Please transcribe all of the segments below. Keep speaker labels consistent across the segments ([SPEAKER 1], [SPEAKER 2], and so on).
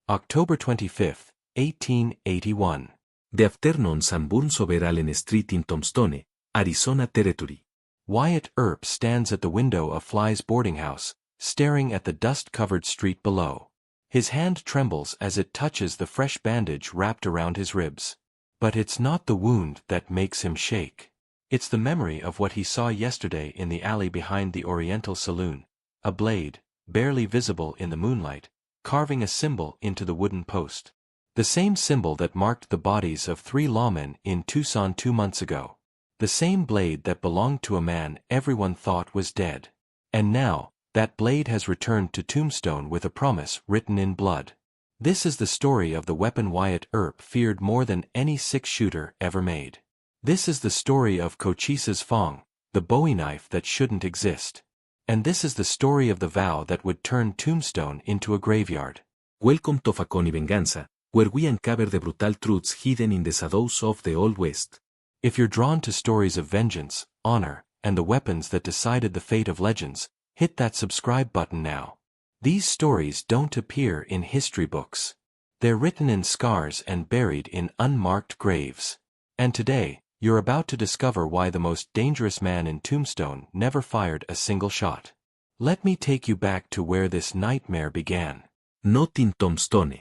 [SPEAKER 1] October 25, 1881.
[SPEAKER 2] The afternoon sun burns over Allen Street in Tombstone, Arizona Territory.
[SPEAKER 1] Wyatt Earp stands at the window of Fly's boarding house, staring at the dust-covered street below. His hand trembles as it touches the fresh bandage wrapped around his ribs. But it's not the wound that makes him shake. It's the memory of what he saw yesterday in the alley behind the Oriental Saloon, a blade, barely visible in the moonlight, carving a symbol into the wooden post. The same symbol that marked the bodies of 3 lawmen in Tucson 2 months ago. The same blade that belonged to a man everyone thought was dead. And now, that blade has returned to Tombstone with a promise written in blood. This is the story of the weapon Wyatt Earp feared more than any six-shooter ever made. This is the story of Cochise's Fong, the Bowie knife that shouldn't exist. And this is the story of the vow that would turn Tombstone into a graveyard.
[SPEAKER 2] Welcome to Facón y Venganza, where we uncover the brutal truths hidden in the shadows of the Old West.
[SPEAKER 1] If you're drawn to stories of vengeance, honor, and the weapons that decided the fate of legends, hit that subscribe button now. These stories don't appear in history books. They're written in scars and buried in unmarked graves. And today, you're about to discover why the most dangerous man in Tombstone never fired a single shot. Let me take you back to where this nightmare began.
[SPEAKER 2] Not in Tombstone.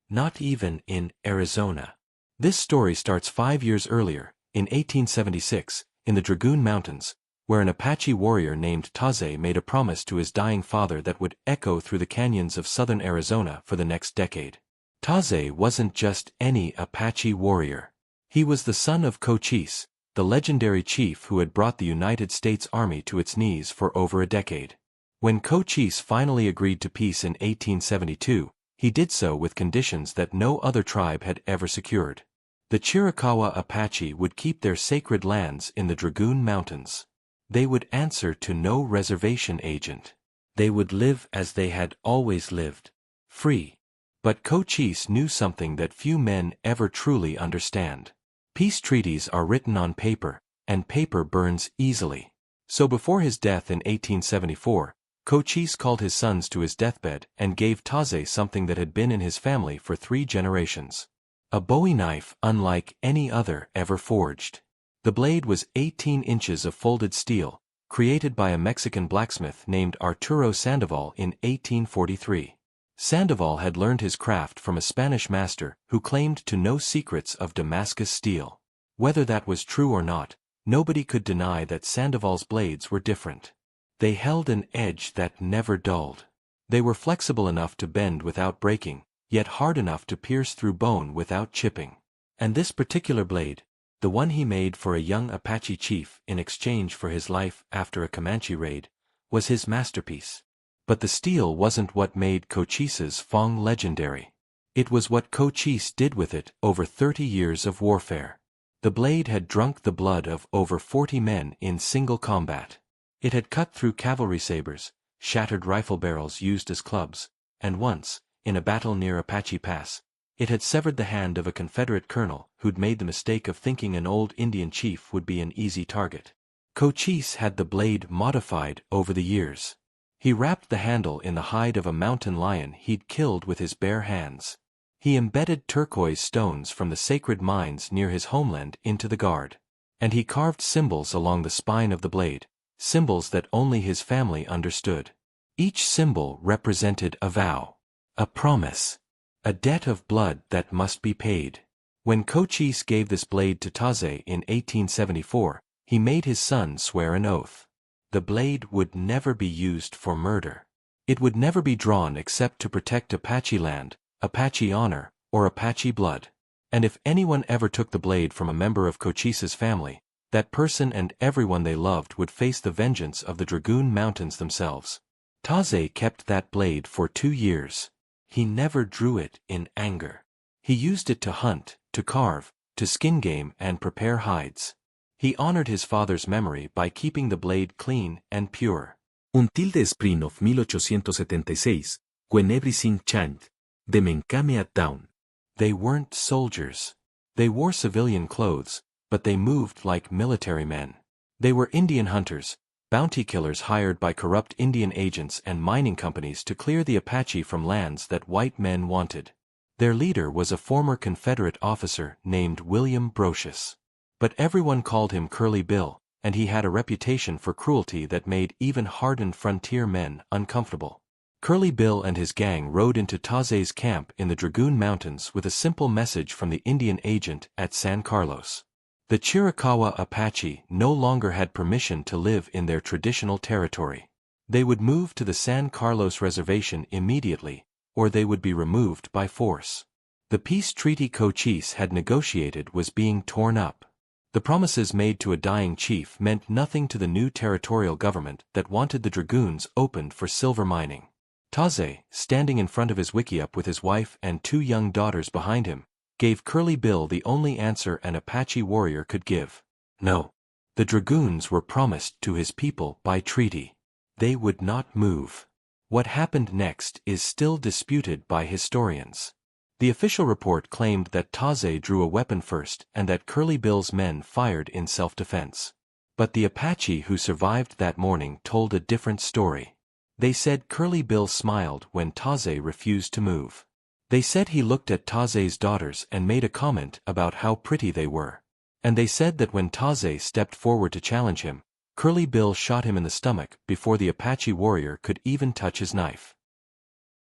[SPEAKER 1] Not even in Arizona. This story starts 5 years earlier, in 1876, in the Dragoon Mountains, where an Apache warrior named Taze made a promise to his dying father that would echo through the canyons of southern Arizona for the next decade. Taze wasn't just any Apache warrior. He was the son of Cochise, the legendary chief who had brought the United States Army to its knees for over a decade. When Cochise finally agreed to peace in 1872, he did so with conditions that no other tribe had ever secured. The Chiricahua Apache would keep their sacred lands in the Dragoon Mountains. They would answer to no reservation agent. They would live as they had always lived, free. But Cochise knew something that few men ever truly understand. Peace treaties are written on paper, and paper burns easily. So before his death in 1874, Cochise called his sons to his deathbed and gave Taze something that had been in his family for 3 generations. A Bowie knife unlike any other ever forged. The blade was 18 inches of folded steel, created by a Mexican blacksmith named Arturo Sandoval in 1843. Sandoval had learned his craft from a Spanish master who claimed to know secrets of Damascus steel. Whether that was true or not, nobody could deny that Sandoval's blades were different. They held an edge that never dulled. They were flexible enough to bend without breaking, yet hard enough to pierce through bone without chipping. And this particular blade, the one he made for a young Apache chief in exchange for his life after a Comanche raid, was his masterpiece. But the steel wasn't what made Cochise's Fong legendary. It was what Cochise did with it over 30 years of warfare. The blade had drunk the blood of over 40 men in single combat. It had cut through cavalry sabers, shattered rifle barrels used as clubs, and once, in a battle near Apache Pass, it had severed the hand of a Confederate colonel who'd made the mistake of thinking an old Indian chief would be an easy target. Cochise had the blade modified over the years. He wrapped the handle in the hide of a mountain lion he'd killed with his bare hands. He embedded turquoise stones from the sacred mines near his homeland into the guard. And he carved symbols along the spine of the blade, symbols that only his family understood. Each symbol represented a vow, a promise, a debt of blood that must be paid. When Cochise gave this blade to Taze in 1874, he made his son swear an oath. The blade would never be used for murder. It would never be drawn except to protect Apache land, Apache honor, or Apache blood. And if anyone ever took the blade from a member of Cochise's family, that person and everyone they loved would face the vengeance of the Dragoon Mountains themselves. Taze kept that blade for 2 years. He never drew it in anger. He used it to hunt, to carve, to skin game and prepare hides. He honored his father's memory by keeping the blade clean and pure.
[SPEAKER 2] Until the spring of 1876, when everything changed, the men came at dawn.
[SPEAKER 1] They weren't soldiers. They wore civilian clothes, but they moved like military men. They were Indian hunters, bounty killers hired by corrupt Indian agents and mining companies to clear the Apache from lands that white men wanted. Their leader was a former Confederate officer named William Brocious. But everyone called him Curly Bill, and he had a reputation for cruelty that made even hardened frontier men uncomfortable. Curly Bill and his gang rode into Tauze's camp in the Dragoon Mountains with a simple message from the Indian agent at San Carlos. The Chiricahua Apache no longer had permission to live in their traditional territory. They would move to the San Carlos reservation immediately, or they would be removed by force. The peace treaty Cochise had negotiated was being torn up. The promises made to a dying chief meant nothing to the new territorial government that wanted the dragoons opened for silver mining. Tauze, standing in front of his wickiup with his wife and 2 young daughters behind him, gave Curly Bill the only answer an Apache warrior could give. No. The dragoons were promised to his people by treaty. They would not move. What happened next is still disputed by historians. The official report claimed that Tauze drew a weapon first and that Curly Bill's men fired in self-defense. But the Apache who survived that morning told a different story. They said Curly Bill smiled when Tauze refused to move. They said he looked at Tauze's daughters and made a comment about how pretty they were. And they said that when Tauze stepped forward to challenge him, Curly Bill shot him in the stomach before the Apache warrior could even touch his knife.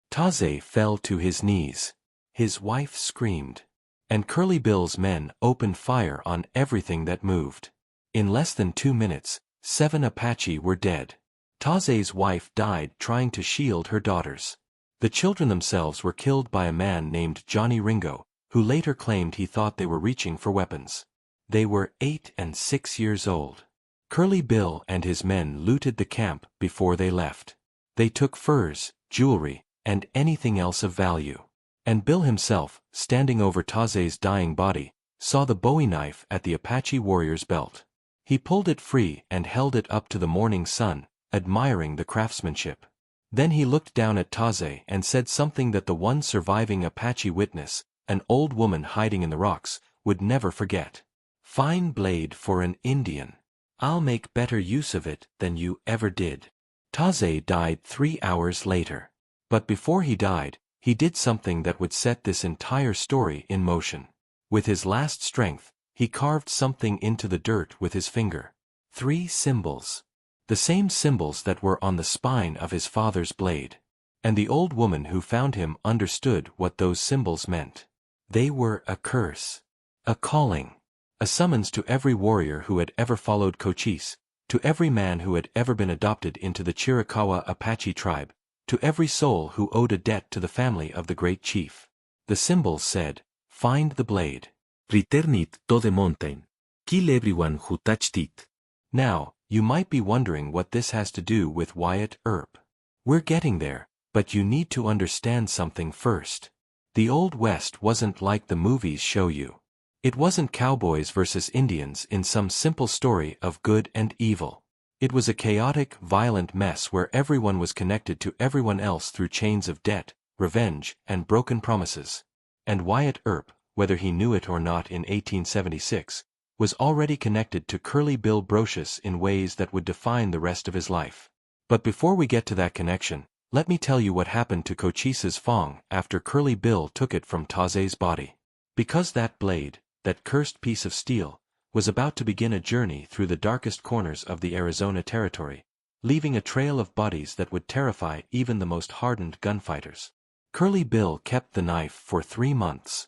[SPEAKER 1] Tauze fell to his knees. His wife screamed. And Curly Bill's men opened fire on everything that moved. In less than 2 minutes, 7 Apache were dead. Tauze's wife died trying to shield her daughters. The children themselves were killed by a man named Johnny Ringo, who later claimed he thought they were reaching for weapons. They were 8 and 6 years old. Curly Bill and his men looted the camp before they left. They took furs, jewelry, and anything else of value. And Bill himself, standing over Tauze's dying body, saw the Bowie knife at the Apache warrior's belt. He pulled it free and held it up to the morning sun, admiring the craftsmanship. Then he looked down at Tauze and said something that the one surviving Apache witness, an old woman hiding in the rocks, would never forget. "Fine blade for an Indian. I'll make better use of it than you ever did." Tauze died 3 hours later. But before he died, he did something that would set this entire story in motion. With his last strength, he carved something into the dirt with his finger. 3 symbols. The same symbols that were on the spine of his father's blade. And the old woman who found him understood what those symbols meant. They were a curse. A calling. A summons to every warrior who had ever followed Cochise, to every man who had ever been adopted into the Chiricahua Apache tribe, to every soul who owed a debt to the family of the great chief. The symbols said, "Find the blade.
[SPEAKER 2] Return it to the mountain. Kill everyone who touched it."
[SPEAKER 1] Now, you might be wondering what this has to do with Wyatt Earp. We're getting there, but you need to understand something first. The Old West wasn't like the movies show you. It wasn't cowboys versus Indians in some simple story of good and evil. It was a chaotic, violent mess where everyone was connected to everyone else through chains of debt, revenge, and broken promises. And Wyatt Earp, whether he knew it or not in 1876, was already connected to Curly Bill Brocious in ways that would define the rest of his life. But before we get to that connection, let me tell you what happened to Cochise's Fong after Curly Bill took it from Tauze's body. Because that blade, that cursed piece of steel, was about to begin a journey through the darkest corners of the Arizona Territory, leaving a trail of bodies that would terrify even the most hardened gunfighters. Curly Bill kept the knife for 3 months.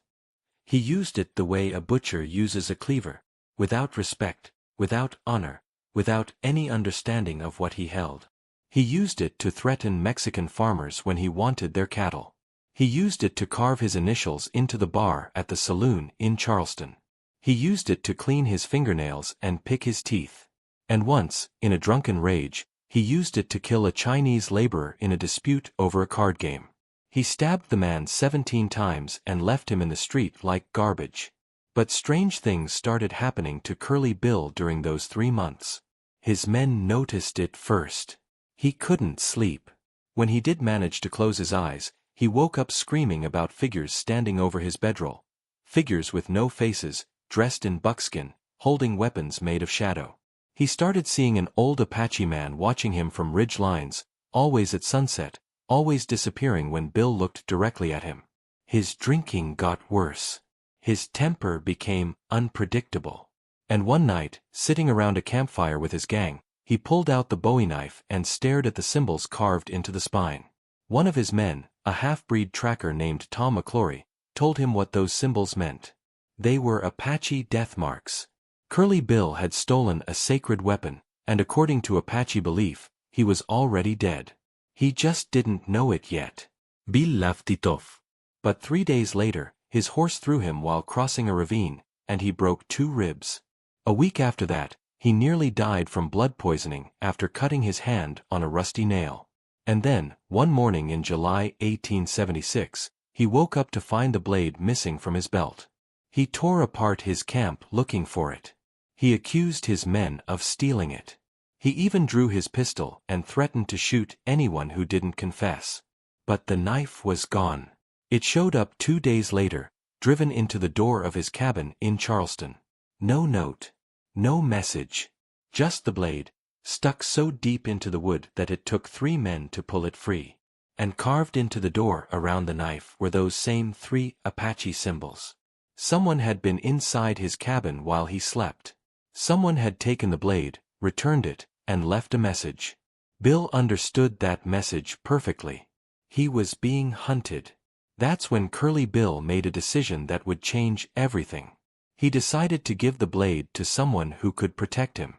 [SPEAKER 1] He used it the way a butcher uses a cleaver, without respect, without honor, without any understanding of what he held. He used it to threaten Mexican farmers when he wanted their cattle. He used it to carve his initials into the bar at the saloon in Charleston. He used it to clean his fingernails and pick his teeth. And once, in a drunken rage, he used it to kill a Chinese laborer in a dispute over a card game. He stabbed the man 17 times and left him in the street like garbage. But strange things started happening to Curly Bill during those 3 months. His men noticed it first. He couldn't sleep. When he did manage to close his eyes, he woke up screaming about figures standing over his bedroll. Figures with no faces, dressed in buckskin, holding weapons made of shadow. He started seeing an old Apache man watching him from ridge lines, always at sunset, always disappearing when Bill looked directly at him. His drinking got worse. His temper became unpredictable. And one night, sitting around a campfire with his gang, he pulled out the Bowie knife and stared at the symbols carved into the spine. One of his men, a half-breed tracker named Tom McClory, told him what those symbols meant. They were Apache death marks. Curly Bill had stolen a sacred weapon, and according to Apache belief, he was already dead. He just didn't know it yet.
[SPEAKER 2] Bill laughed it off.
[SPEAKER 1] But 3 days later, his horse threw him while crossing a ravine, and he broke 2 ribs. A week after that, he nearly died from blood poisoning after cutting his hand on a rusty nail. And then, one morning in July 1876, he woke up to find the blade missing from his belt. He tore apart his camp looking for it. He accused his men of stealing it. He even drew his pistol and threatened to shoot anyone who didn't confess. But the knife was gone. It showed up 2 days later, driven into the door of his cabin in Charleston. No note. No message. Just the blade, stuck so deep into the wood that it took 3 men to pull it free. And carved into the door around the knife were those same 3 Apache symbols. Someone had been inside his cabin while he slept. Someone had taken the blade, returned it, and left a message. Bill understood that message perfectly. He was being hunted. That's when Curly Bill made a decision that would change everything. He decided to give the blade to someone who could protect him.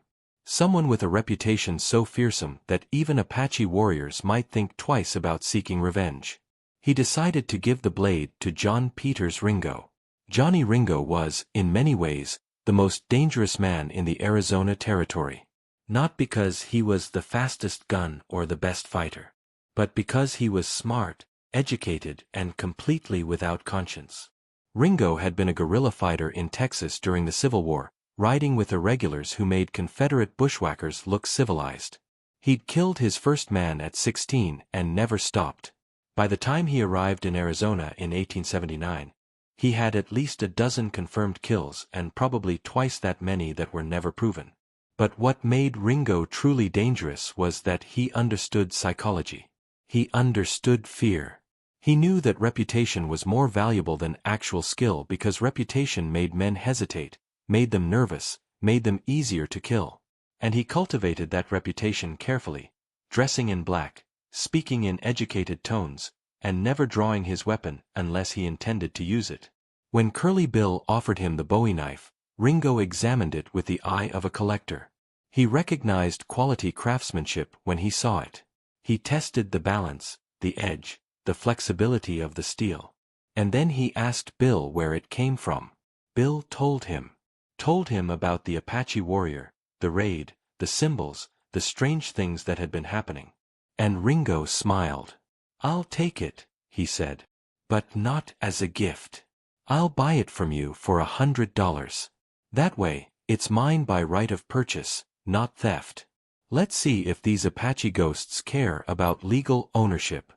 [SPEAKER 1] Someone with a reputation so fearsome that even Apache warriors might think twice about seeking revenge. He decided to give the blade to John Peters Ringo. Johnny Ringo was, in many ways, the most dangerous man in the Arizona Territory. Not because he was the fastest gun or the best fighter, but because he was smart, educated, and completely without conscience. Ringo had been a guerrilla fighter in Texas during the Civil War, riding with irregulars who made Confederate bushwhackers look civilized. He'd killed his first man at 16 and never stopped. By the time he arrived in Arizona in 1879, he had at least a dozen confirmed kills and probably twice that many that were never proven. But what made Ringo truly dangerous was that he understood psychology. He understood fear. He knew that reputation was more valuable than actual skill because reputation made men hesitate, made them nervous, made them easier to kill. And he cultivated that reputation carefully, dressing in black, speaking in educated tones, and never drawing his weapon unless he intended to use it. When Curly Bill offered him the Bowie knife, Ringo examined it with the eye of a collector. He recognized quality craftsmanship when he saw it. He tested the balance, the edge, the flexibility of the steel. And then he asked Bill where it came from. Bill told him about the Apache warrior, the raid, the symbols, the strange things that had been happening. And Ringo smiled. "I'll take it," he said. "But not as a gift. I'll buy it from you for $100. That way, it's mine by right of purchase, not theft. Let's see if these Apache ghosts care about legal ownership."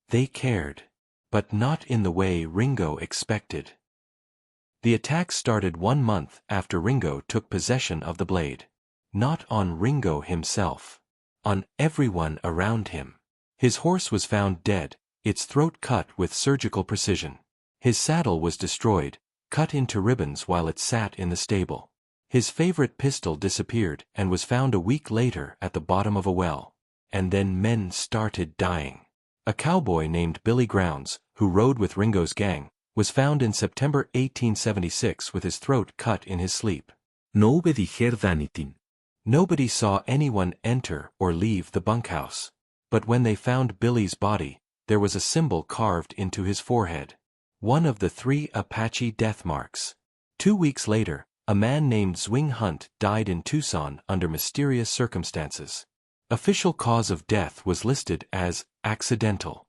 [SPEAKER 1] They cared. But not in the way Ringo expected. The attack started 1 month after Ringo took possession of the blade. Not on Ringo himself. On everyone around him. His horse was found dead, its throat cut with surgical precision. His saddle was destroyed, cut into ribbons while it sat in the stable. His favorite pistol disappeared and was found a week later at the bottom of a well. And then men started dying. A cowboy named Billy Grounds, who rode with Ringo's gang, was found in September 1876 with his throat cut in his sleep.
[SPEAKER 2] Nobody heard anything.
[SPEAKER 1] Nobody saw anyone enter or leave the bunkhouse. But when they found Billy's body, there was a symbol carved into his forehead. One of the 3 Apache death marks. 2 weeks later, a man named Zwing Hunt died in Tucson under mysterious circumstances. Official cause of death was listed as accidental.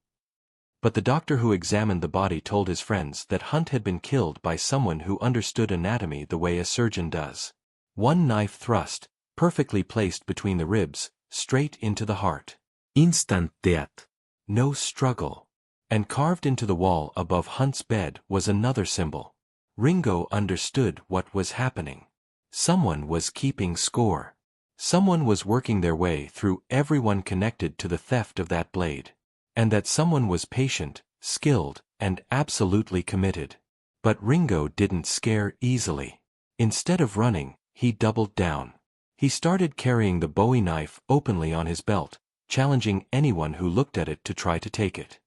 [SPEAKER 1] But the doctor who examined the body told his friends that Hunt had been killed by someone who understood anatomy the way a surgeon does. 1 knife thrust, perfectly placed between the ribs, straight into the heart.
[SPEAKER 2] Instant death.
[SPEAKER 1] No struggle. And carved into the wall above Hunt's bed was another symbol. Ringo understood what was happening. Someone was keeping score. Someone was working their way through everyone connected to the theft of that blade. And that someone was patient, skilled, and absolutely committed. But Ringo didn't scare easily. Instead of running, he doubled down. He started carrying the Bowie knife openly on his belt, challenging anyone who looked at it to try to take it.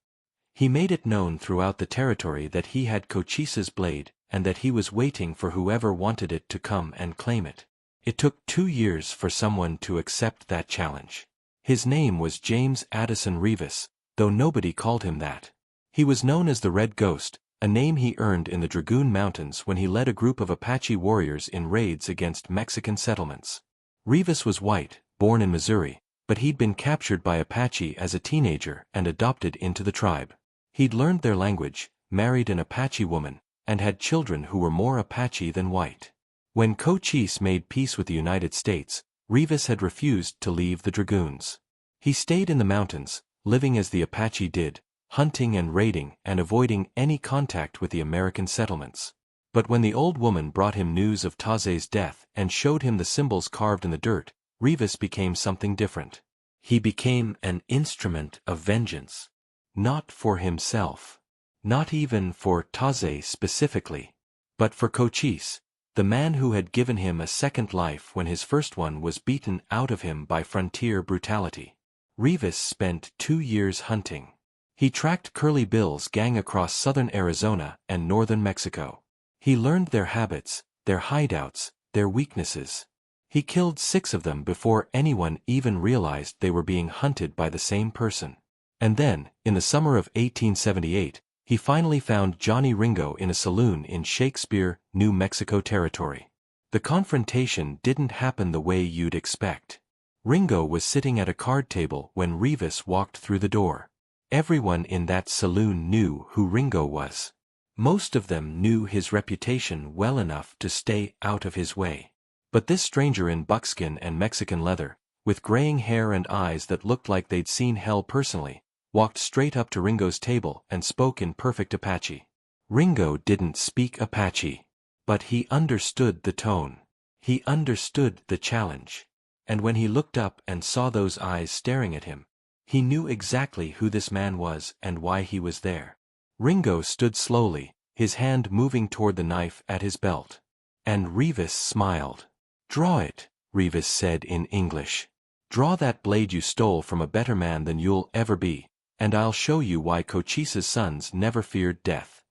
[SPEAKER 1] He made it known throughout the territory that he had Cochise's blade, and that he was waiting for whoever wanted it to come and claim it. It took 2 years for someone to accept that challenge. His name was James Addison Revis, though nobody called him that. He was known as the Red Ghost, a name he earned in the Dragoon Mountains when he led a group of Apache warriors in raids against Mexican settlements. Revis was white, born in Missouri, but he'd been captured by Apache as a teenager and adopted into the tribe. He'd learned their language, married an Apache woman, and had children who were more Apache than white. When Cochise made peace with the United States, Revis had refused to leave the Dragoons. He stayed in the mountains, living as the Apache did, hunting and raiding and avoiding any contact with the American settlements. But when the old woman brought him news of Taze's death and showed him the symbols carved in the dirt, Revis became something different. He became an instrument of vengeance. Not for himself. Not even for Taze specifically. But for Cochise, the man who had given him a second life when his first one was beaten out of him by frontier brutality. Revis spent 2 years hunting. He tracked Curly Bill's gang across southern Arizona and northern Mexico. He learned their habits, their hideouts, their weaknesses. He killed 6 of them before anyone even realized they were being hunted by the same person. And then, in the summer of 1878, he finally found Johnny Ringo in a saloon in Shakespeare, New Mexico territory. The confrontation didn't happen the way you'd expect. Ringo was sitting at a card table when Revis walked through the door. Everyone in that saloon knew who Ringo was. Most of them knew his reputation well enough to stay out of his way. But this stranger in buckskin and Mexican leather, with graying hair and eyes that looked like they'd seen hell personally, walked straight up to Ringo's table and spoke in perfect Apache. Ringo didn't speak Apache. But he understood the tone. He understood the challenge. And when he looked up and saw those eyes staring at him, he knew exactly who this man was and why he was there. Ringo stood slowly, his hand moving toward the knife at his belt. And Revis smiled. "Draw it," Revis said in English. "Draw that blade you stole from a better man than you'll ever be, and I'll show you why Cochise's sons never feared death."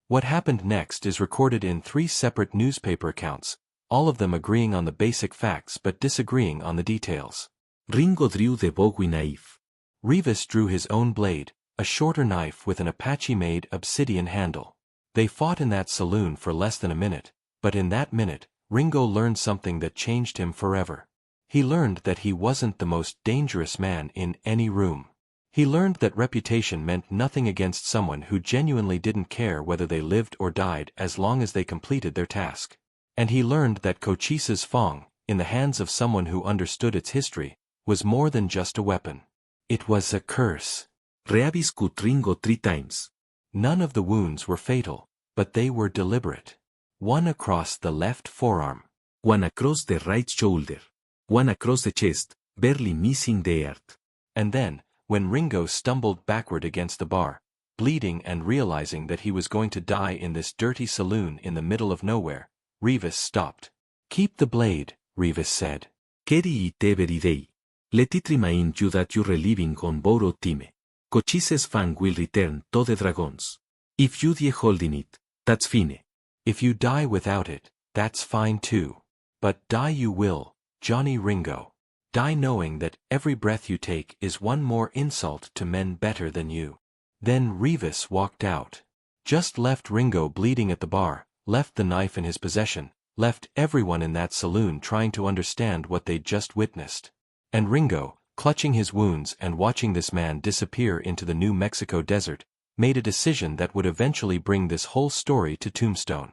[SPEAKER 1] What happened next is recorded in 3 separate newspaper accounts, all of them agreeing on the basic facts but disagreeing on the details.
[SPEAKER 2] Ringo drew the Bowie knife.
[SPEAKER 1] Revis drew his own blade, a shorter knife with an Apache-made obsidian handle. They fought in that saloon for less than a minute, but in that minute, Ringo learned something that changed him forever. He learned that he wasn't the most dangerous man in any room. He learned that reputation meant nothing against someone who genuinely didn't care whether they lived or died as long as they completed their task. And he learned that Cochise's Fong, in the hands of someone who understood its history, was more than just a weapon. It was a curse.
[SPEAKER 2] Reavis cut Ringo 3 times.
[SPEAKER 1] None of the wounds were fatal, but they were deliberate. One across the left forearm.
[SPEAKER 2] One across the right shoulder. One across the chest, barely missing the earth.
[SPEAKER 1] And then, when Ringo stumbled backward against the bar, bleeding and realizing that he was going to die in this dirty saloon in the middle of nowhere, Revis stopped. "Keep the blade," Revis said.
[SPEAKER 2] Keri ite veridei. Let it remain you that you're living on borrowed time. Cochise's fang will return to the dragons. If you die holding it, that's fine.
[SPEAKER 1] If you die without it, that's fine too. But die you will, Johnny Ringo. Die knowing that every breath you take is one more insult to men better than you. Then Revis walked out. Just left Ringo bleeding at the bar, left the knife in his possession, left everyone in that saloon trying to understand what they'd just witnessed. And Ringo, clutching his wounds and watching this man disappear into the New Mexico desert, made a decision that would eventually bring this whole story to Tombstone.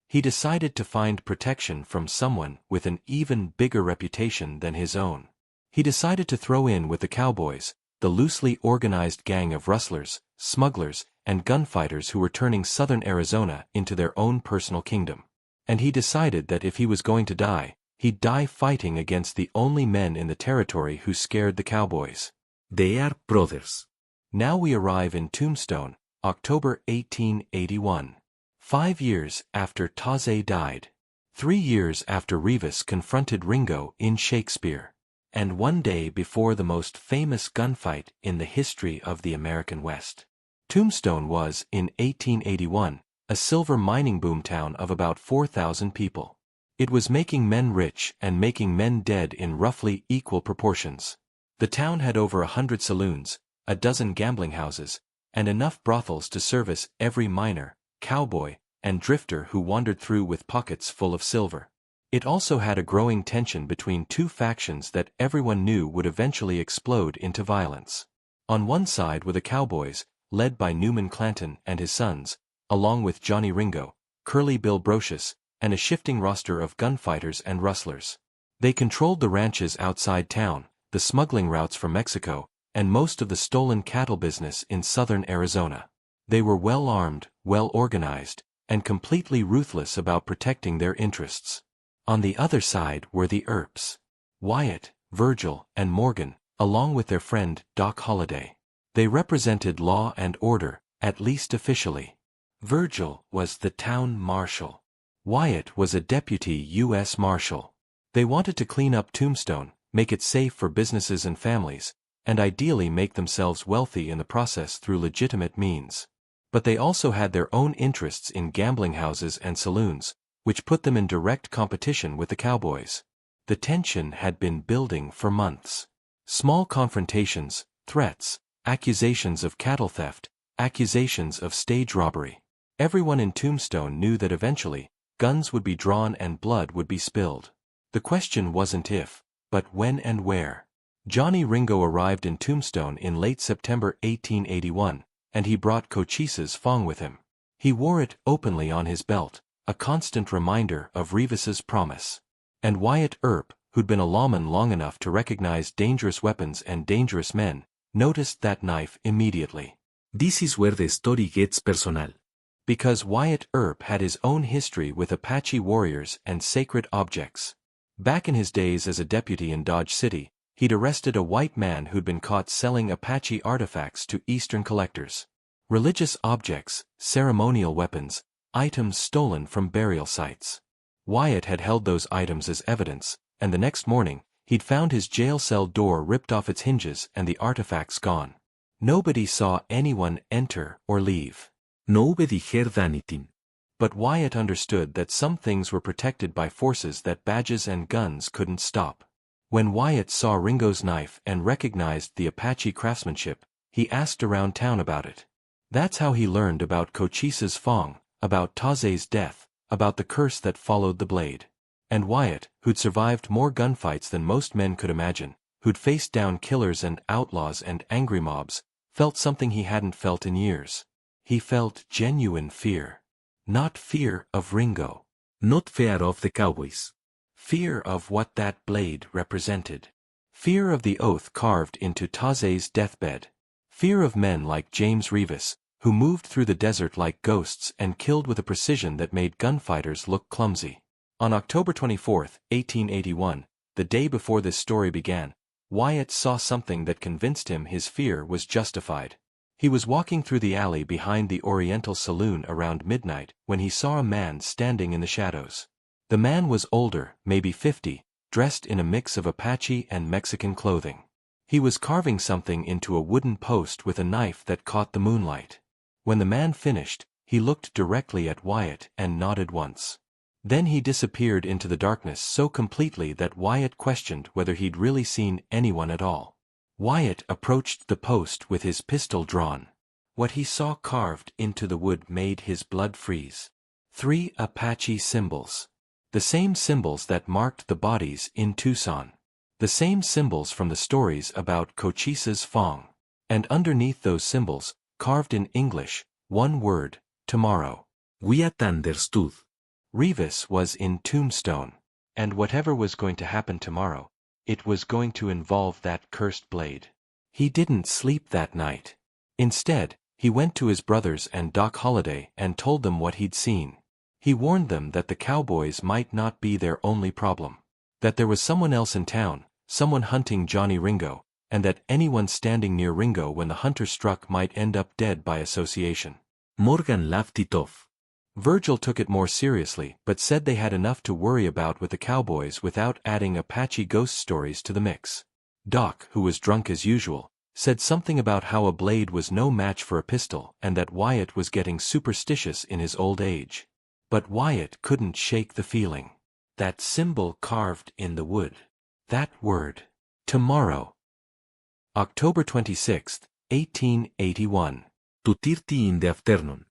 [SPEAKER 1] He decided to find protection from someone with an even bigger reputation than his own. He decided to throw in with the Cowboys, the loosely organized gang of rustlers, smugglers, and gunfighters who were turning southern Arizona into their own personal kingdom. And he decided that if he was going to die, he'd die fighting against the only men in the territory who scared the Cowboys.
[SPEAKER 2] The Earp brothers.
[SPEAKER 1] Now we arrive in Tombstone, October 1881. 5 years after Taze died. 3 years after Revis confronted Ringo in Shakespeare. And 1 day before the most famous gunfight in the history of the American West. Tombstone was, in 1881, a silver mining boomtown of about 4,000 people. It was making men rich and making men dead in roughly equal proportions. The town had over 100 saloons, a dozen gambling houses, and enough brothels to service every miner, cowboy, and drifter who wandered through with pockets full of silver. It also had a growing tension between two factions that everyone knew would eventually explode into violence. On one side were the Cowboys, led by Newman Clanton and his sons, along with Johnny Ringo, Curly Bill Brocious, and a shifting roster of gunfighters and rustlers. They controlled the ranches outside town, the smuggling routes from Mexico, and most of the stolen cattle business in southern Arizona. They were well-armed, well-organized, and completely ruthless about protecting their interests. On the other side were the Earps. Wyatt, Virgil, and Morgan, along with their friend Doc Holliday. They represented law and order, at least officially. Virgil was the town marshal. Wyatt was a deputy U.S. Marshal. They wanted to clean up Tombstone, make it safe for businesses and families, and ideally make themselves wealthy in the process through legitimate means. But they also had their own interests in gambling houses and saloons, which put them in direct competition with the Cowboys. The tension had been building for months. Small confrontations, threats, accusations of cattle theft, accusations of stage robbery. Everyone in Tombstone knew that eventually, guns would be drawn and blood would be spilled. The question wasn't if, but when and where. Johnny Ringo arrived in Tombstone in late September 1881, and he brought Cochise's fong with him. He wore it openly on his belt, a constant reminder of Revis's promise. And Wyatt Earp, who'd been a lawman long enough to recognize dangerous weapons and dangerous men, noticed that knife immediately.
[SPEAKER 2] This is where the story gets personal.
[SPEAKER 1] Because Wyatt Earp had his own history with Apache warriors and sacred objects. Back in his days as a deputy in Dodge City, he'd arrested a white man who'd been caught selling Apache artifacts to Eastern collectors. Religious objects, ceremonial weapons, items stolen from burial sites. Wyatt had held those items as evidence, and the next morning, he'd found his jail cell door ripped off its hinges and the artifacts gone. Nobody saw anyone enter or leave.
[SPEAKER 2] Nobody heard anything.
[SPEAKER 1] But Wyatt understood that some things were protected by forces that badges and guns couldn't stop. When Wyatt saw Ringo's knife and recognized the Apache craftsmanship, he asked around town about it. That's how he learned about Cochise's fong, about Taze's death, about the curse that followed the blade. And Wyatt, who'd survived more gunfights than most men could imagine, who'd faced down killers and outlaws and angry mobs, felt something he hadn't felt in years. He felt genuine fear. Not fear of Ringo.
[SPEAKER 2] Not fear of the Cowboys.
[SPEAKER 1] Fear of what that blade represented. Fear of the oath carved into Taze's deathbed. Fear of men like James Revis, who moved through the desert like ghosts and killed with a precision that made gunfighters look clumsy. On October 24, 1881, the day before this story began, Wyatt saw something that convinced him his fear was justified. He was walking through the alley behind the Oriental Saloon around midnight when he saw a man standing in the shadows. The man was older, maybe 50, dressed in a mix of Apache and Mexican clothing. He was carving something into a wooden post with a knife that caught the moonlight. When the man finished, he looked directly at Wyatt and nodded once. Then he disappeared into the darkness so completely that Wyatt questioned whether he'd really seen anyone at all. Wyatt approached the post with his pistol drawn. What he saw carved into the wood made his blood freeze. 3 Apache symbols. The same symbols that marked the bodies in Tucson. The same symbols from the stories about Cochise's fong. And underneath those symbols, carved in English, one word, tomorrow.
[SPEAKER 2] Wyatt understood.
[SPEAKER 1] Revis was in Tombstone. And whatever was going to happen tomorrow, it was going to involve that cursed blade. He didn't sleep that night. Instead, he went to his brothers and Doc Holliday and told them what he'd seen. He warned them that the Cowboys might not be their only problem. That there was someone else in town, someone hunting Johnny Ringo, and that anyone standing near Ringo when the hunter struck might end up dead by association.
[SPEAKER 2] Morgan laughed it off.
[SPEAKER 1] Virgil took it more seriously but said they had enough to worry about with the Cowboys without adding Apache ghost stories to the mix. Doc, who was drunk as usual, said something about how a blade was no match for a pistol and that Wyatt was getting superstitious in his old age. But Wyatt couldn't shake the feeling. That symbol carved in the wood. That word. Tomorrow. October 26, 1881.
[SPEAKER 2] 2:30 in the afternoon.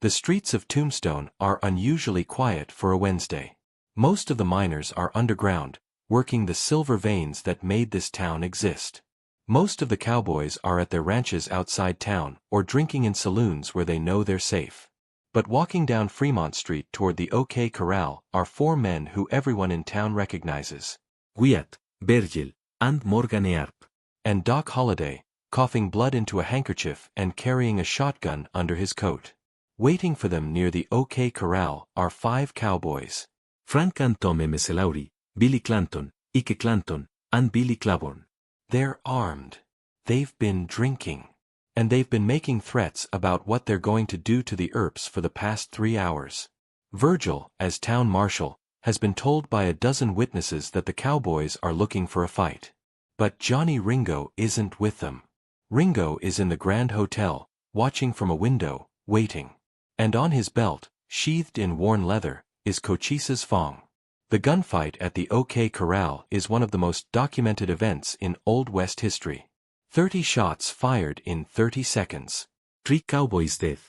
[SPEAKER 1] The streets of Tombstone are unusually quiet for a Wednesday. Most of the miners are underground, working the silver veins that made this town exist. Most of the cowboys are at their ranches outside town or drinking in saloons where they know they're safe. But walking down Fremont Street toward the OK Corral are four men who everyone in town recognizes.
[SPEAKER 2] Wyatt, Virgil, and Morgan Earp.
[SPEAKER 1] And Doc Holliday, coughing blood into a handkerchief and carrying a shotgun under his coat. Waiting for them near the OK Corral are five cowboys.
[SPEAKER 2] Frank and Tom Meselauri, Billy Clanton, Ike Clanton, and Billy Claiborne.
[SPEAKER 1] They're armed. They've been drinking. And they've been making threats about what they're going to do to the Earps for the past 3 hours. Virgil, as town marshal, has been told by a dozen witnesses that the cowboys are looking for a fight. But Johnny Ringo isn't with them. Ringo is in the Grand Hotel, watching from a window, waiting. And on his belt, sheathed in worn leather, is Cochise's thong. The gunfight at the OK Corral is one of the most documented events in Old West history. 30 shots fired in 30 seconds.
[SPEAKER 2] 3 cowboys dead.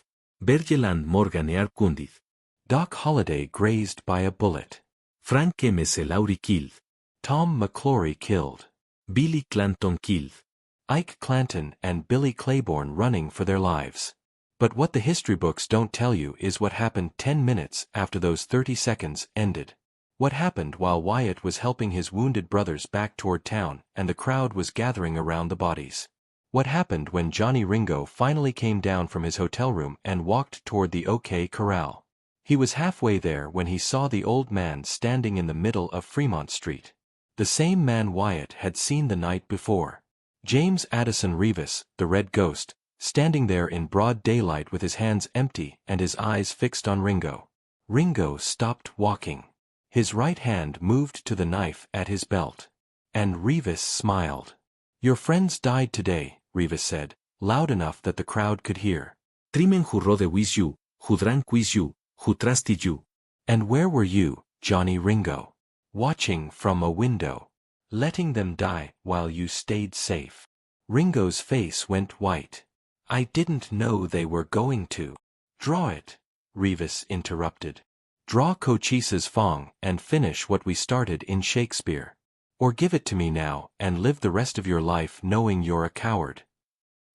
[SPEAKER 2] Virgil and Morgan Earp wounded.
[SPEAKER 1] Doc Holliday grazed by a bullet.
[SPEAKER 2] Frank Meselauri killed.
[SPEAKER 1] Tom McClory killed.
[SPEAKER 2] Billy Clanton killed.
[SPEAKER 1] Ike Clanton and Billy Claiborne running for their lives. But what the history books don't tell you is what happened 10 minutes after those 30 seconds ended. What happened while Wyatt was helping his wounded brothers back toward town and the crowd was gathering around the bodies. What happened when Johnny Ringo finally came down from his hotel room and walked toward the OK Corral. He was halfway there when he saw the old man standing in the middle of Fremont Street. The same man Wyatt had seen the night before. James Addison Revis, the Red Ghost, standing there in broad daylight with his hands empty and his eyes fixed on Ringo. Ringo stopped walking. His right hand moved to the knife at his belt. And Revis smiled. "Your friends died today," Revis said, loud enough that the crowd could hear.
[SPEAKER 2] 3 men who rode with you, who drank with you, who trusted you.
[SPEAKER 1] And where were you, Johnny Ringo? Watching from a window. Letting them die while you stayed safe. Ringo's face went white. "I didn't know they were going to." "Draw it," Revis interrupted. "Draw Cochise's thong and finish what we started in Shakespeare. Or give it to me now and live the rest of your life knowing you're a coward."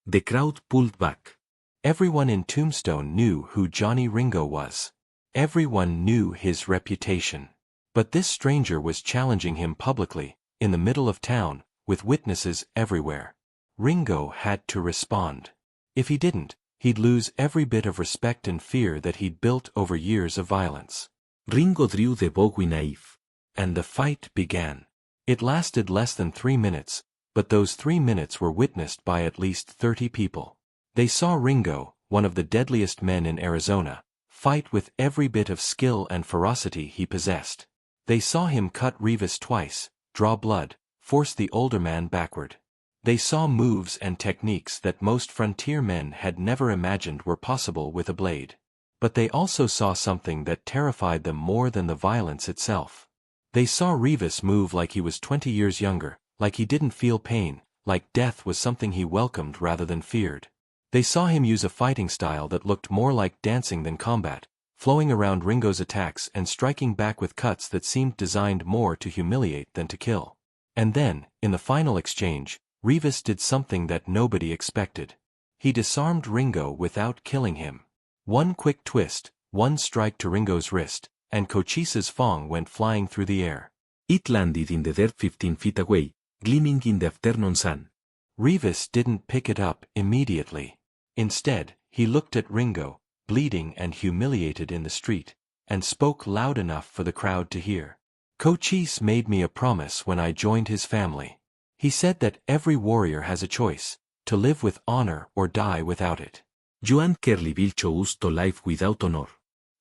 [SPEAKER 2] The crowd pulled back.
[SPEAKER 1] Everyone in Tombstone knew who Johnny Ringo was. Everyone knew his reputation. But this stranger was challenging him publicly, in the middle of town, with witnesses everywhere. Ringo had to respond. If he didn't, he'd lose every bit of respect and fear that he'd built over years of violence.
[SPEAKER 2] Ringo drew the Bowie knife.
[SPEAKER 1] And the fight began. It lasted less than 3 minutes, but those 3 minutes were witnessed by at least 30 people. They saw Ringo, one of the deadliest men in Arizona, fight with every bit of skill and ferocity he possessed. They saw him cut Revis twice, draw blood, force the older man backward. They saw moves and techniques that most frontier men had never imagined were possible with a blade. But they also saw something that terrified them more than the violence itself. They saw Revis move like he was 20 years younger, like he didn't feel pain, like death was something he welcomed rather than feared. They saw him use a fighting style that looked more like dancing than combat, flowing around Ringo's attacks and striking back with cuts that seemed designed more to humiliate than to kill. And then, in the final exchange, Revis did something that nobody expected. He disarmed Ringo without killing him. One quick twist, one strike to Ringo's wrist, and Cochise's thong went flying through the air.
[SPEAKER 2] It landed in the dirt 15 feet away, gleaming in the afternoon sun.
[SPEAKER 1] Revis didn't pick it up immediately. Instead, he looked at Ringo, bleeding and humiliated in the street, and spoke loud enough for the crowd to hear. "Cochise made me a promise when I joined his family. He said that every warrior has a choice, to live with honor or die without it.
[SPEAKER 2] Joan Kerliville chose to live without honor.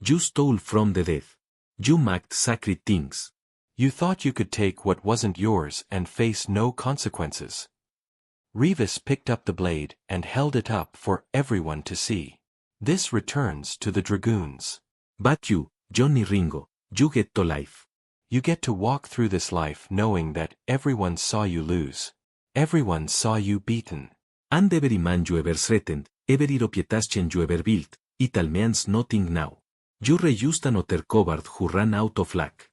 [SPEAKER 2] You stole from the dead. You macked sacred things.
[SPEAKER 1] You thought you could take what wasn't yours and face no consequences. Revis picked up the blade and held it up for everyone to see. This returns to the dragoons.
[SPEAKER 2] But you, Johnny Ringo, you get to live.
[SPEAKER 1] You get to walk through this life knowing that everyone saw you lose. Everyone saw you beaten.
[SPEAKER 2] And every man you ever threatened, every reputation you ever built, it all means nothing now. You reused another coward who ran out of luck.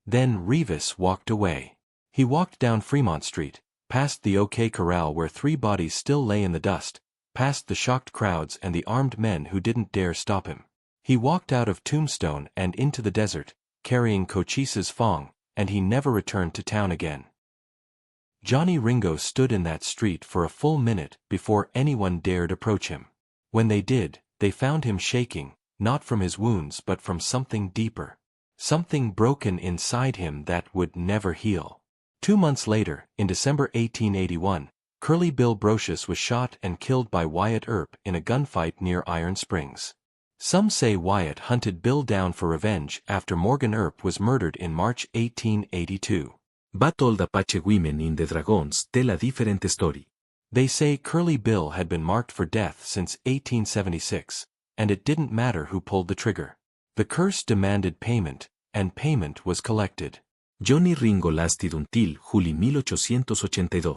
[SPEAKER 1] Then Revis walked away. He walked down Fremont Street, past the OK Corral where 3 bodies still lay in the dust, past the shocked crowds and the armed men who didn't dare stop him. He walked out of Tombstone and into the desert, carrying Cochise's Fong, and he never returned to town again. Johnny Ringo stood in that street for a full minute before anyone dared approach him. When they did, they found him shaking, not from his wounds but from something deeper. Something broken inside him that would never heal. 2 months later, in December 1881, Curly Bill Brocious was shot and killed by Wyatt Earp in a gunfight near Iron Springs. Some say Wyatt hunted Bill down for revenge after Morgan Earp was murdered in March 1882.
[SPEAKER 2] But all the Apache women in the Dragons tell a different story.
[SPEAKER 1] They say Curly Bill had been marked for death since 1876, and it didn't matter who pulled the trigger. The curse demanded payment, and payment was collected.
[SPEAKER 2] Johnny Ringo lasted until July 1882.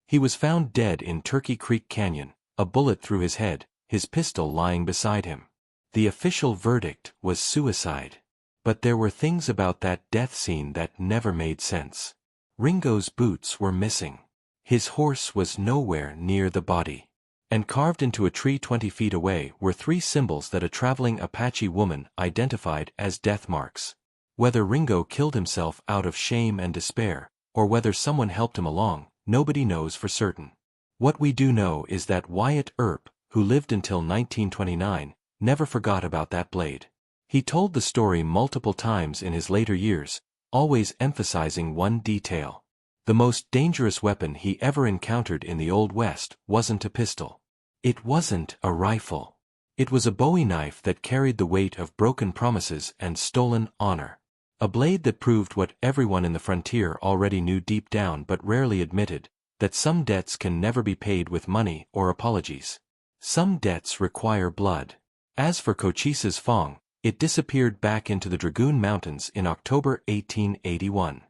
[SPEAKER 1] He was found dead in Turkey Creek Canyon, a bullet through his head, his pistol lying beside him. The official verdict was suicide. But there were things about that death scene that never made sense. Ringo's boots were missing. His horse was nowhere near the body. And carved into a tree 20 feet away were 3 symbols that a traveling Apache woman identified as death marks. Whether Ringo killed himself out of shame and despair, or whether someone helped him along, nobody knows for certain. What we do know is that Wyatt Earp, who lived until 1929, never forgot about that blade. He told the story multiple times in his later years, always emphasizing one detail. The most dangerous weapon he ever encountered in the Old West wasn't a pistol. It wasn't a rifle. It was a Bowie knife that carried the weight of broken promises and stolen honor. A blade that proved what everyone in the frontier already knew deep down but rarely admitted, that some debts can never be paid with money or apologies. Some debts require blood. As for Cochise's Fong, it disappeared back into the Dragoon Mountains in October 1881.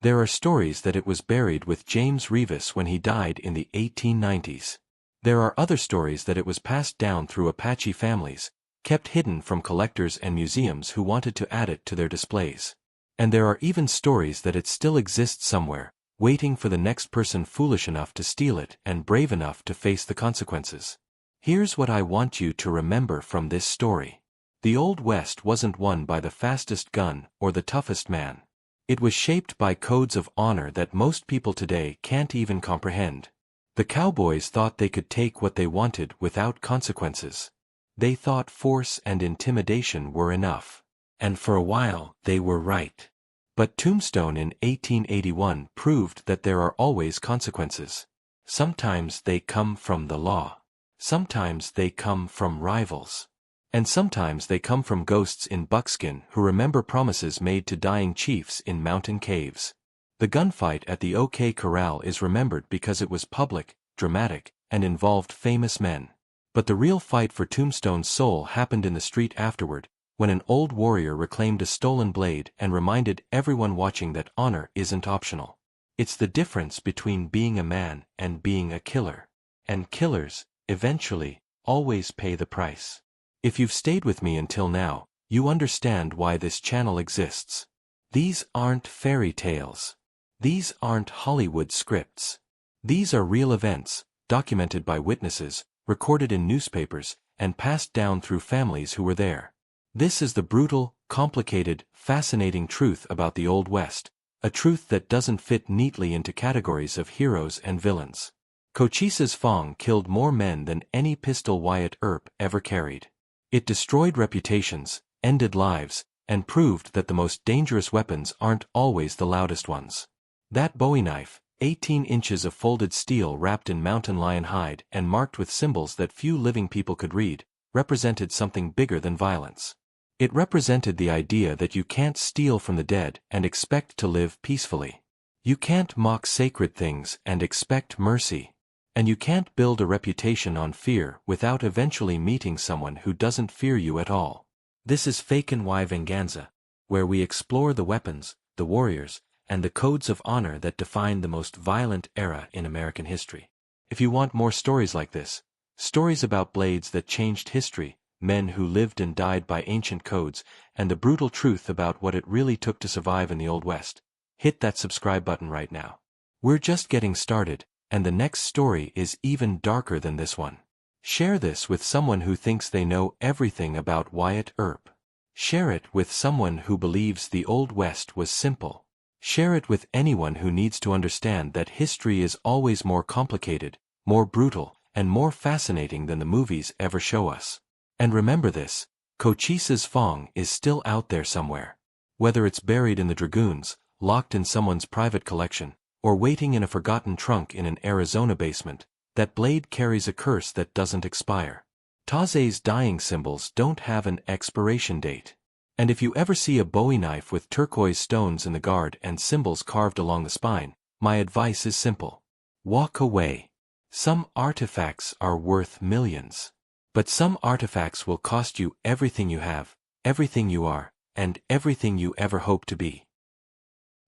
[SPEAKER 1] There are stories that it was buried with James Revis when he died in the 1890s. There are other stories that it was passed down through Apache families, kept hidden from collectors and museums who wanted to add it to their displays. And there are even stories that it still exists somewhere, waiting for the next person foolish enough to steal it and brave enough to face the consequences. Here's what I want you to remember from this story. The Old West wasn't won by the fastest gun or the toughest man. It was shaped by codes of honor that most people today can't even comprehend. The Cowboys thought they could take what they wanted without consequences. They thought force and intimidation were enough. And for a while, they were right. But Tombstone in 1881 proved that there are always consequences. Sometimes they come from the law. Sometimes they come from rivals. And sometimes they come from ghosts in buckskin who remember promises made to dying chiefs in mountain caves. The gunfight at the OK Corral is remembered because it was public, dramatic, and involved famous men. But the real fight for Tombstone's soul happened in the street afterward, when an old warrior reclaimed a stolen blade and reminded everyone watching that honor isn't optional. It's the difference between being a man and being a killer. And killers, eventually, always pay the price. If you've stayed with me until now, you understand why this channel exists. These aren't fairy tales. These aren't Hollywood scripts. These are real events, documented by witnesses, recorded in newspapers, and passed down through families who were there. This is the brutal, complicated, fascinating truth about the Old West, a truth that doesn't fit neatly into categories of heroes and villains. Cochise's Fong killed more men than any pistol Wyatt Earp ever carried. It destroyed reputations, ended lives, and proved that the most dangerous weapons aren't always the loudest ones. That Bowie knife, 18 inches of folded steel wrapped in mountain lion hide and marked with symbols that few living people could read, represented something bigger than violence. It represented the idea that you can't steal from the dead and expect to live peacefully. You can't mock sacred things and expect mercy. And you can't build a reputation on fear without eventually meeting someone who doesn't fear you at all. This is Faken y Venganza, where we explore the weapons, the warriors, and the codes of honor that define the most violent era in American history. If you want more stories like this, stories about blades that changed history, men who lived and died by ancient codes, and the brutal truth about what it really took to survive in the Old West, hit that subscribe button right now. We're just getting started, and the next story is even darker than this one. Share this with someone who thinks they know everything about Wyatt Earp. Share it with someone who believes the Old West was simple. Share it with anyone who needs to understand that history is always more complicated, more brutal, and more fascinating than the movies ever show us. And remember this, Cochise's Fong is still out there somewhere. Whether it's buried in the Dragoons, locked in someone's private collection, or waiting in a forgotten trunk in an Arizona basement, that blade carries a curse that doesn't expire. Taze's dying symbols don't have an expiration date. And if you ever see a Bowie knife with turquoise stones in the guard and symbols carved along the spine, my advice is simple. Walk away. Some artifacts are worth millions. But some artifacts will cost you everything you have, everything you are, and everything you ever hope to be.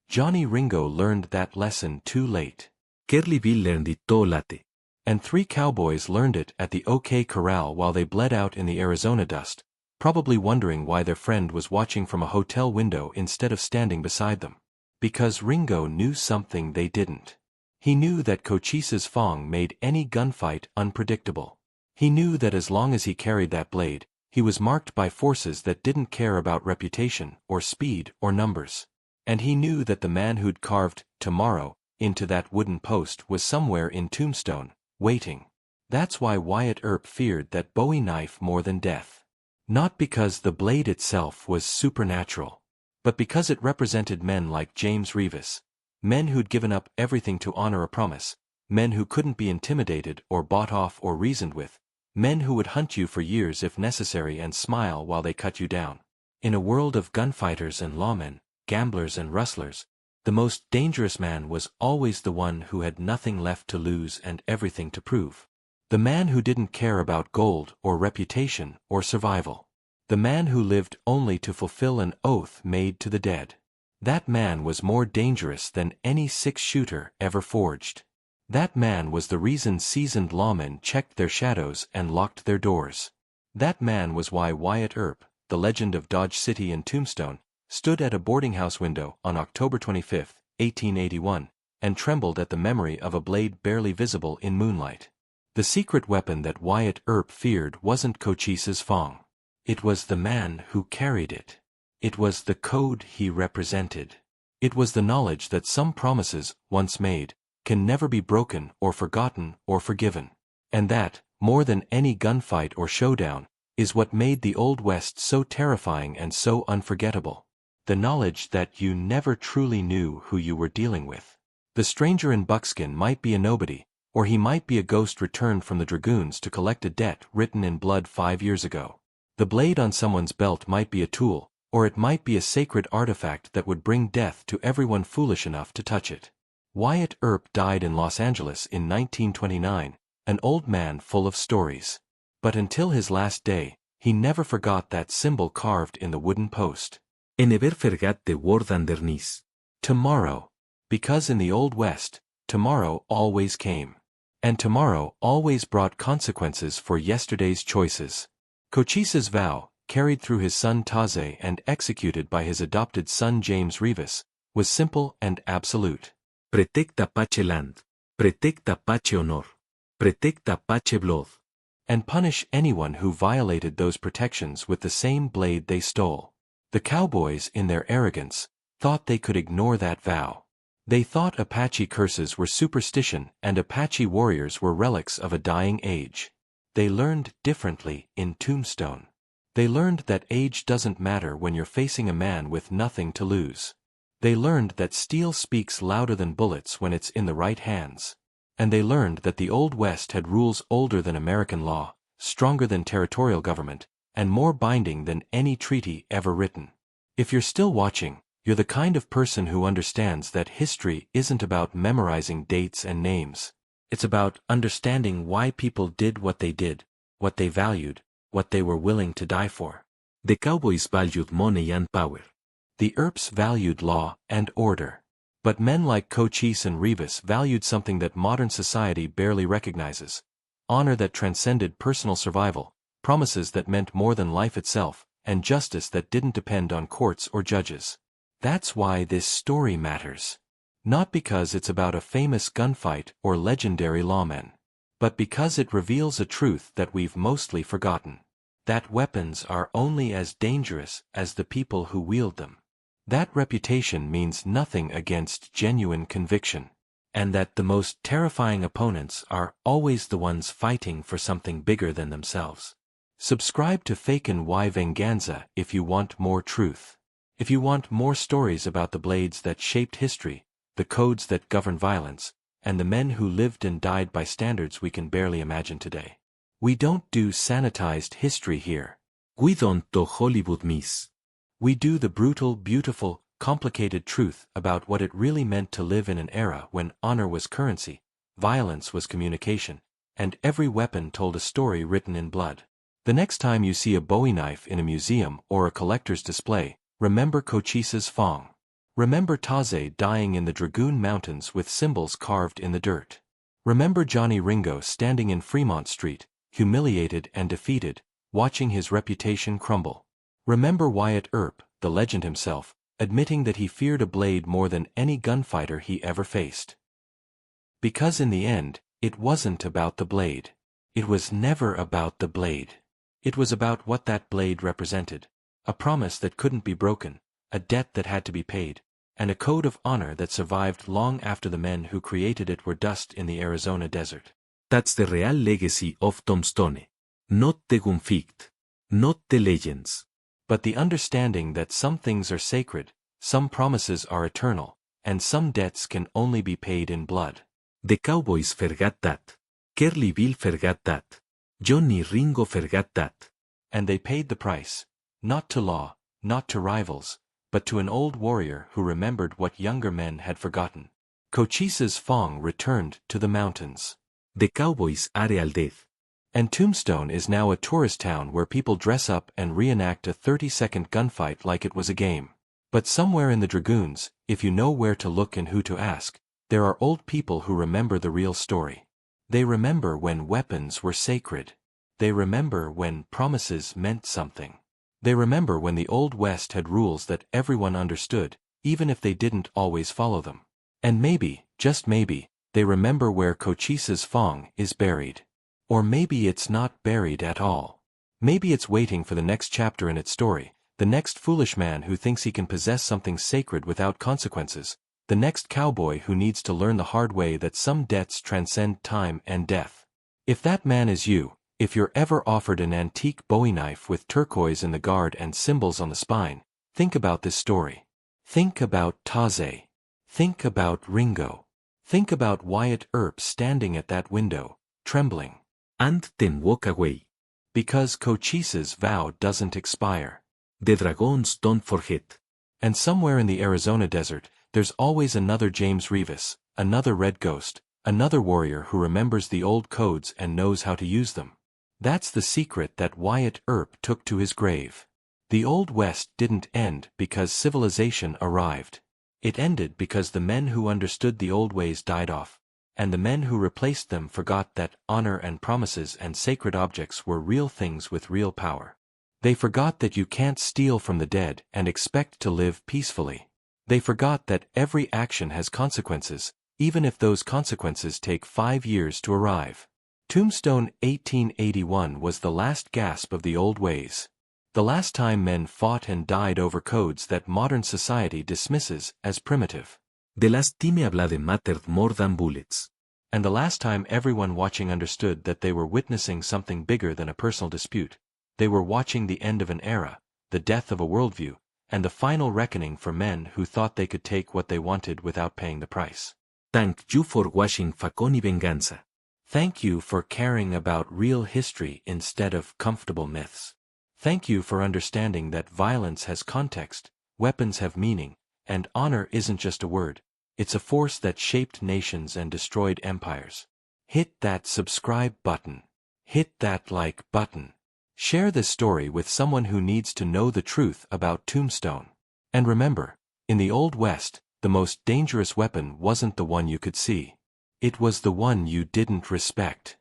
[SPEAKER 1] Johnny Ringo learned that lesson too late.
[SPEAKER 2] Curly Bill learned it too late.
[SPEAKER 1] And 3 cowboys learned it at the OK Corral while they bled out in the Arizona dust, probably wondering why their friend was watching from a hotel window instead of standing beside them. Because Ringo knew something they didn't. He knew that Cochise's Fong made any gunfight unpredictable. He knew that as long as he carried that blade, he was marked by forces that didn't care about reputation, or speed, or numbers. And he knew that the man who'd carved tomorrow into that wooden post was somewhere in Tombstone, waiting. That's why Wyatt Earp feared that Bowie knife more than death. Not because the blade itself was supernatural, but because it represented men like James Revis, men who'd given up everything to honor a promise, men who couldn't be intimidated or bought off or reasoned with, men who would hunt you for years if necessary and smile while they cut you down. In a world of gunfighters and lawmen, gamblers and rustlers, the most dangerous man was always the one who had nothing left to lose and everything to prove. The man who didn't care about gold or reputation or survival. The man who lived only to fulfill an oath made to the dead. That man was more dangerous than any 6-shooter ever forged. That man was the reason seasoned lawmen checked their shadows and locked their doors. That man was why Wyatt Earp, the legend of Dodge City and Tombstone, stood at a boarding house window on October 25, 1881, and trembled at the memory of a blade barely visible in moonlight. The secret weapon that Wyatt Earp feared wasn't Cochise's Fong. It was the man who carried it. It was the code he represented. It was the knowledge that some promises, once made, can never be broken or forgotten or forgiven. And that, more than any gunfight or showdown, is what made the Old West so terrifying and so unforgettable. The knowledge that you never truly knew who you were dealing with. The stranger in buckskin might be a nobody, or he might be a ghost returned from the Dragoons to collect a debt written in blood 5 years ago. The blade on someone's belt might be a tool, or it might be a sacred artifact that would bring death to everyone foolish enough to touch it. Wyatt Earp died in Los Angeles in 1929, an old man full of stories. But until his last day, he never forgot that symbol carved in the wooden post.
[SPEAKER 2] He never forgot the word underneath.
[SPEAKER 1] Tomorrow. Because in the Old West, tomorrow always came. And tomorrow always brought consequences for yesterday's choices. Cochise's vow, carried through his son Taze and executed by his adopted son James Revis, was simple and absolute.
[SPEAKER 2] Protect Apache land. Protect Apache honor. Protect Apache blood.
[SPEAKER 1] And punish anyone who violated those protections with the same blade they stole. The cowboys, in their arrogance, thought they could ignore that vow. They thought Apache curses were superstition and Apache warriors were relics of a dying age. They learned differently in Tombstone. They learned that age doesn't matter when you're facing a man with nothing to lose. They learned that steel speaks louder than bullets when it's in the right hands. And they learned that the Old West had rules older than American law, stronger than territorial government, and more binding than any treaty ever written. If you're still watching, you're the kind of person who understands that history isn't about memorizing dates and names. It's about understanding why people did what they did, what they valued, what they were willing to die for.
[SPEAKER 2] The Cowboys valued money and power.
[SPEAKER 1] The Earps valued law and order. But men like Cochise and Rivas valued something that modern society barely recognizes: honor that transcended personal survival, promises that meant more than life itself, and justice that didn't depend on courts or judges. That's why this story matters. Not because it's about a famous gunfight or legendary lawmen, but because it reveals a truth that we've mostly forgotten: that weapons are only as dangerous as the people who wield them. That reputation means nothing against genuine conviction. And that the most terrifying opponents are always the ones fighting for something bigger than themselves. Subscribe to Faken y Venganza if you want more truth. If you want more stories about the blades that shaped history, the codes that govern violence, and the men who lived and died by standards we can barely imagine today. We don't do sanitized history here.
[SPEAKER 2] We don't do Hollywood myths.
[SPEAKER 1] We do the brutal, beautiful, complicated truth about what it really meant to live in an era when honor was currency, violence was communication, and every weapon told a story written in blood. The next time you see a Bowie knife in a museum or a collector's display, remember Cochise's Fong. Remember Taze dying in the Dragoon Mountains with symbols carved in the dirt. Remember Johnny Ringo standing in Fremont Street, humiliated and defeated, watching his reputation crumble. Remember Wyatt Earp, the legend himself, admitting that he feared a blade more than any gunfighter he ever faced. Because in the end, it wasn't about the blade. It was never about the blade. It was about what that blade represented: a promise that couldn't be broken, a debt that had to be paid, and a code of honor that survived long after the men who created it were dust in the Arizona desert.
[SPEAKER 2] That's the real legacy of Tombstone. Not the gunfight. Not the legends.
[SPEAKER 1] But the understanding that some things are sacred, some promises are eternal, and some debts can only be paid in blood.
[SPEAKER 2] The Cowboys forgot that. Curly Bill forgot that. Johnny Ringo forgot that.
[SPEAKER 1] And they paid the price, not to law, not to rivals, but to an old warrior who remembered what younger men had forgotten. Cochise's Fong returned to the mountains.
[SPEAKER 2] The Cowboys are all dead.
[SPEAKER 1] And Tombstone is now a tourist town where people dress up and reenact a 30-second gunfight like it was a game. But somewhere in the Dragoons, if you know where to look and who to ask, there are old people who remember the real story. They remember when weapons were sacred. They remember when promises meant something. They remember when the Old West had rules that everyone understood, even if they didn't always follow them. And maybe, just maybe, they remember where Cochise's Fong is buried. Or maybe it's not buried at all. Maybe it's waiting for the next chapter in its story, the next foolish man who thinks he can possess something sacred without consequences, the next cowboy who needs to learn the hard way that some debts transcend time and death. If that man is you, if you're ever offered an antique Bowie knife with turquoise in the guard and symbols on the spine, think about this story. Think about Taze. Think about Ringo. Think about Wyatt Earp standing at that window, trembling.
[SPEAKER 2] And then walk away.
[SPEAKER 1] Because Cochise's vow doesn't expire.
[SPEAKER 2] The Dragons don't forget.
[SPEAKER 1] And somewhere in the Arizona desert, there's always another James Rivas, another Red Ghost, another warrior who remembers the old codes and knows how to use them. That's the secret that Wyatt Earp took to his grave. The Old West didn't end because civilization arrived. It ended because the men who understood the old ways died off, and the men who replaced them forgot that honor and promises and sacred objects were real things with real power. They forgot that you can't steal from the dead and expect to live peacefully. They forgot that every action has consequences, even if those consequences take 5 years to arrive. Tombstone 1881 was the last gasp of the old ways. The last time men fought and died over codes that modern society dismisses as primitive.
[SPEAKER 2] The last time a blade mattered more than bullets.
[SPEAKER 1] And the last time everyone watching understood that they were witnessing something bigger than a personal dispute. They were watching the end of an era, the death of a worldview, and the final reckoning for men who thought they could take what they wanted without paying the price.
[SPEAKER 2] Thank you for watching Facón y Venganza.
[SPEAKER 1] Thank you for caring about real history instead of comfortable myths. Thank you for understanding that violence has context, weapons have meaning, and honor isn't just a word, it's a force that shaped nations and destroyed empires. Hit that subscribe button. Hit that like button. Share this story with someone who needs to know the truth about Tombstone. And remember, in the Old West, the most dangerous weapon wasn't the one you could see. It was the one you didn't respect.